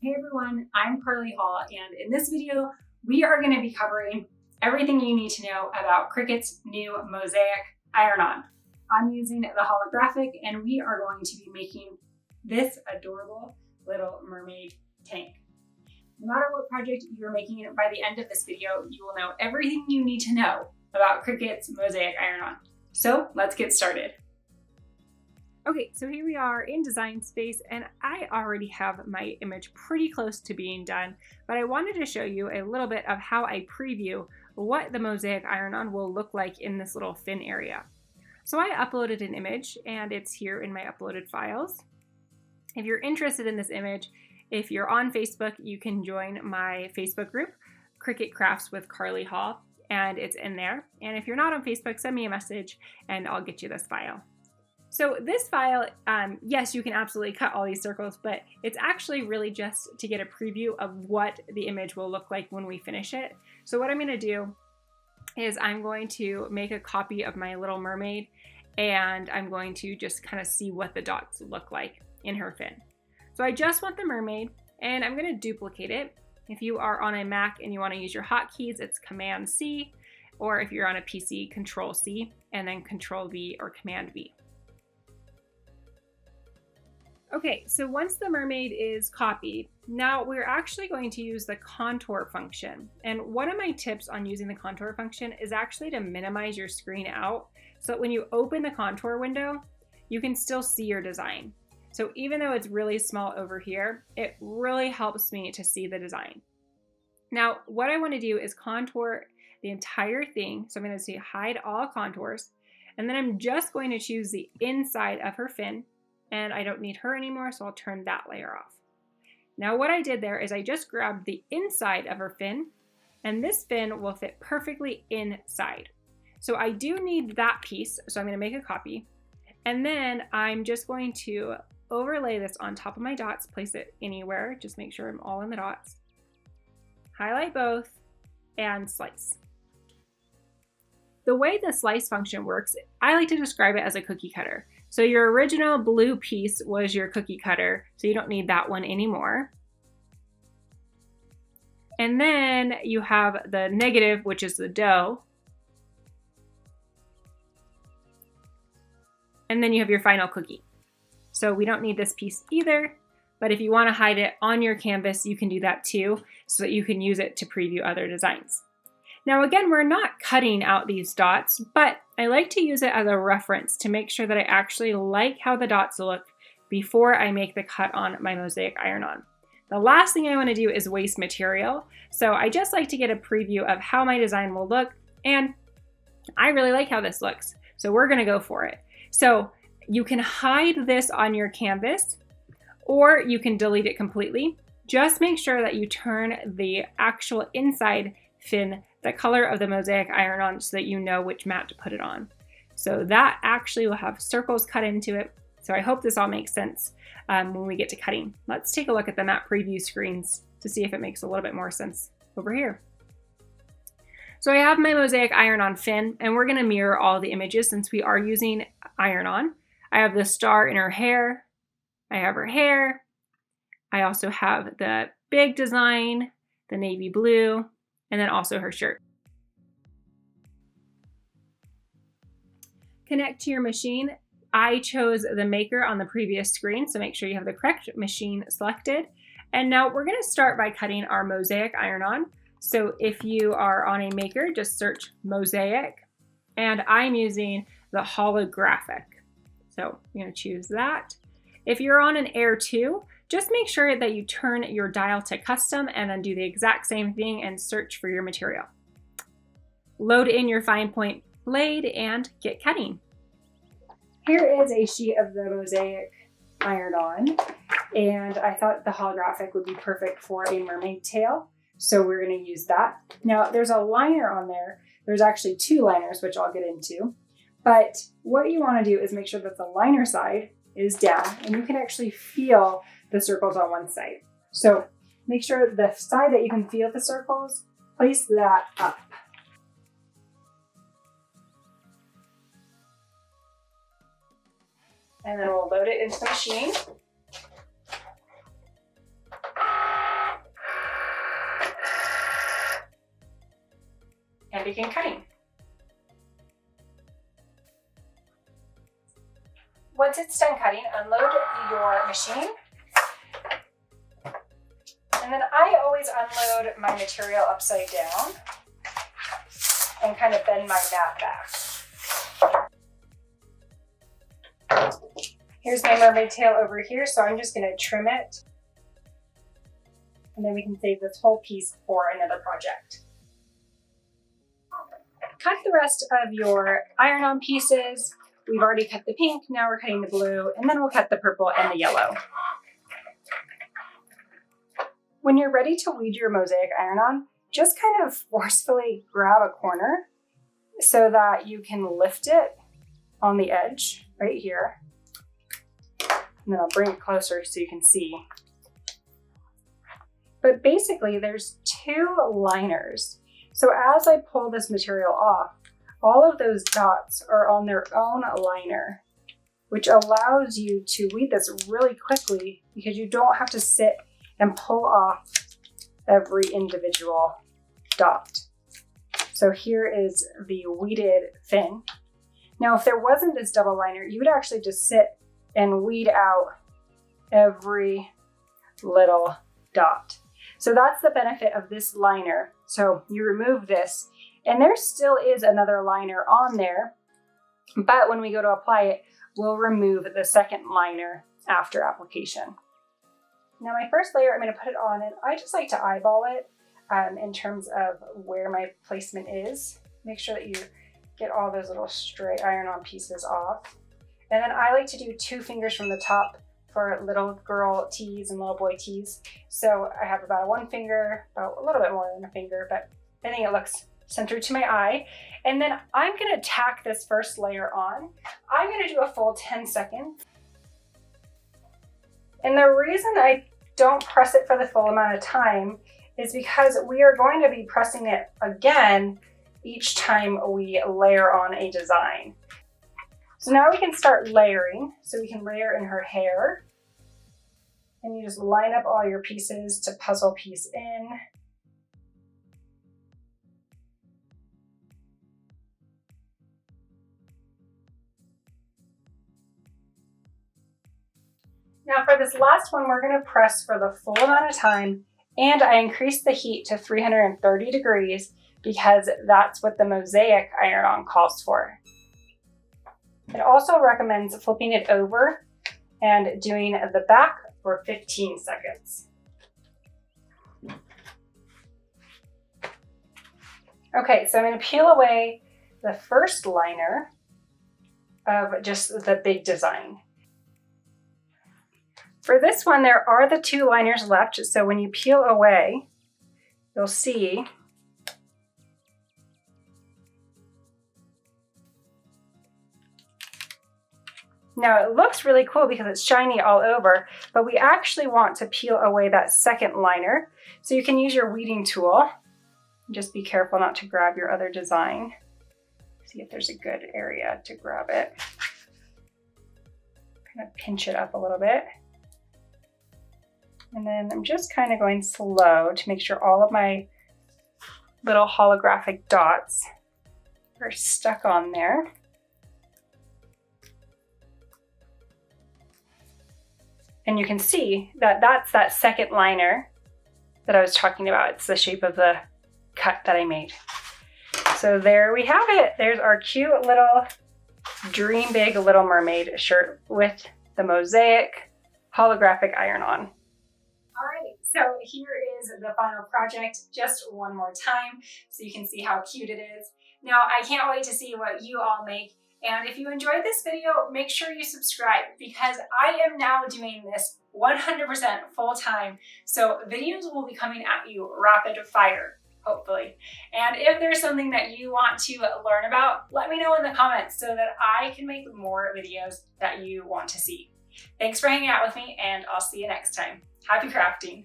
Hey everyone, I'm Carly Hall, and in this video, we are going to be covering everything you need to know about Cricut's new Mosaic iron-on. I'm using the Holographic, and we are going to be making this adorable little mermaid tank. No matter what project you're making, by the end of this video, you will know everything you need to know about Cricut's Mosaic iron-on. So let's get started. Okay, so here we are in Design Space, and I already have my image pretty close to being done, but I wanted to show you a little bit of how I preview what the Mosaic iron-on will look like in this little fin area. So I uploaded an image, and it's here in my uploaded files. If you're interested in this image, if you're on Facebook, you can join my Facebook group, Cricut Crafts with Carly Hall, and it's in there. And if you're not on Facebook, send me a message, and I'll get you this file. So this file, yes, you can absolutely cut all these circles, but it's actually really just to get a preview of what the image will look like when we finish it. So what I'm going to do is I'm going to make a copy of my little mermaid, and I'm going to just kind of see what the dots look like in her fin. So I just want the mermaid, and I'm going to duplicate it. If you are on a Mac and you want to use your hotkeys, it's Command-C, or if you're on a PC, Control-C, and then Control-V or Command-V. Okay, so once the mermaid is copied, now we're actually going to use the contour function. And one of my tips on using the contour function is actually to minimize your screen out so that when you open the contour window, you can still see your design. So even though it's really small over here, it really helps me to see the design. Now, what I want to do is contour the entire thing. So I'm going to say hide all contours, and then I'm just going to choose the inside of her fin. And I don't need her anymore, so I'll turn that layer off. Now what I did there is I just grabbed the inside of her fin, and this fin will fit perfectly inside. So I do need that piece, so I'm going to make a copy. And then I'm just going to overlay this on top of my dots, place it anywhere, just make sure I'm all in the dots. Highlight both, and slice. The way the slice function works, I like to describe it as a cookie cutter. So your original blue piece was your cookie cutter, so you don't need that one anymore. And then you have the negative, which is the dough. And then you have your final cookie. So we don't need this piece either, but if you want to hide it on your canvas, you can do that too, so that you can use it to preview other designs. Now again, we're not cutting out these dots, but I like to use it as a reference to make sure that I actually like how the dots look before I make the cut on my Mosaic iron-on. The last thing I want to do is waste material, so I just like to get a preview of how my design will look, and I really like how this looks, so we're going to go for it. So you can hide this on your canvas, or you can delete it completely. Just make sure that you turn the actual inside fin the color of the Mosaic iron-on so that you know which mat to put it on. So that actually will have circles cut into it. So I hope this all makes sense when we get to cutting. Let's take a look at the mat preview screens to see if it makes a little bit more sense over here. So I have my Mosaic iron-on fin, and we're gonna mirror all the images since we are using iron-on. I have the star in her hair. I have her hair. I also have the big design, the navy blue, and then also her shirt. Connect to your machine. I chose the Maker on the previous screen, so make sure you have the correct machine selected. And now we're gonna start by cutting our Mosaic iron-on. So if you are on a Maker, just search Mosaic, and I'm using the Holographic. So I'm gonna choose that. If you're on an Air 2, just make sure that you turn your dial to custom and then do the exact same thing and search for your material. Load in your fine point blade and get cutting. Here is a sheet of the Mosaic iron-on, and I thought the Holographic would be perfect for a mermaid tail, so we're going to use that. Now there's a liner on there. There's actually two liners, which I'll get into, but what you want to do is make sure that the liner side is down, and you can actually feel the circles on one side. So make sure the side that you can feel the circles, place that up. And then we'll load it into the machine. and begin cutting. Once it's done cutting, unload your machine. And then I always unload my material upside down and kind of bend my mat back. Here's my mermaid tail over here, so I'm just going to trim it. And then we can save this whole piece for another project. Cut the rest of your iron-on pieces. We've already cut the pink, now we're cutting the blue, and then we'll cut the purple and the yellow. When you're ready to weed your mosaic iron-on, just kind of forcefully grab a corner so that you can lift it on the edge right here. And then I'll bring it closer so you can see. But basically there's two liners. So as I pull this material off, all of those dots are on their own liner, which allows you to weed this really quickly because you don't have to sit and pull off every individual dot. So here is the weeded fin. Now, if there wasn't this double liner, you would actually just sit and weed out every little dot. So that's the benefit of this liner. So you remove this, and there still is another liner on there, but when we go to apply it, we'll remove the second liner after application. Now my first layer, I'm going to put it on, and I just like to eyeball it in terms of where my placement is. Make sure that you get all those little stray iron-on pieces off. And then I like to do 2 fingers from the top for little girl tees and little boy tees. So I have about 1 finger, about a little bit more than a finger, but I think it looks centered to my eye. And then I'm going to tack this first layer on. I'm going to do a full 10 seconds. And the reason I don't press it for the full amount of time is because we are going to be pressing it again each time we layer on a design. So now we can start layering. So we can layer in her hair, and you just line up all your pieces to puzzle piece in. Now for this last one, we're going to press for the full amount of time, and I increased the heat to 330 degrees because that's what the Mosaic iron-on calls for. It also recommends flipping it over and doing the back for 15 seconds. Okay, so I'm going to peel away the first liner of just the big design. For this one, there are the 2 liners left, so when you peel away, you'll see now it looks really cool because it's shiny all over, but we actually want to peel away that second liner. So you can use your weeding tool. Just be careful not to grab your other design. See if there's a good area to grab it. Kind of pinch it up a little bit. And then I'm just kind of going slow to make sure all of my little holographic dots are stuck on there. And you can see that that's that second liner that I was talking about. It's the shape of the cut that I made. So there we have it. There's our cute little Dream Big Little Mermaid shirt with the Mosaic holographic iron-on. All right, so here is the final project, just one more time so you can see how cute it is. Now, I can't wait to see what you all make. And if you enjoyed this video, make sure you subscribe because I am now doing this 100% full time. So videos will be coming at you rapid fire, hopefully. And if there's something that you want to learn about, let me know in the comments so that I can make more videos that you want to see. Thanks for hanging out with me, and I'll see you next time. Happy crafting!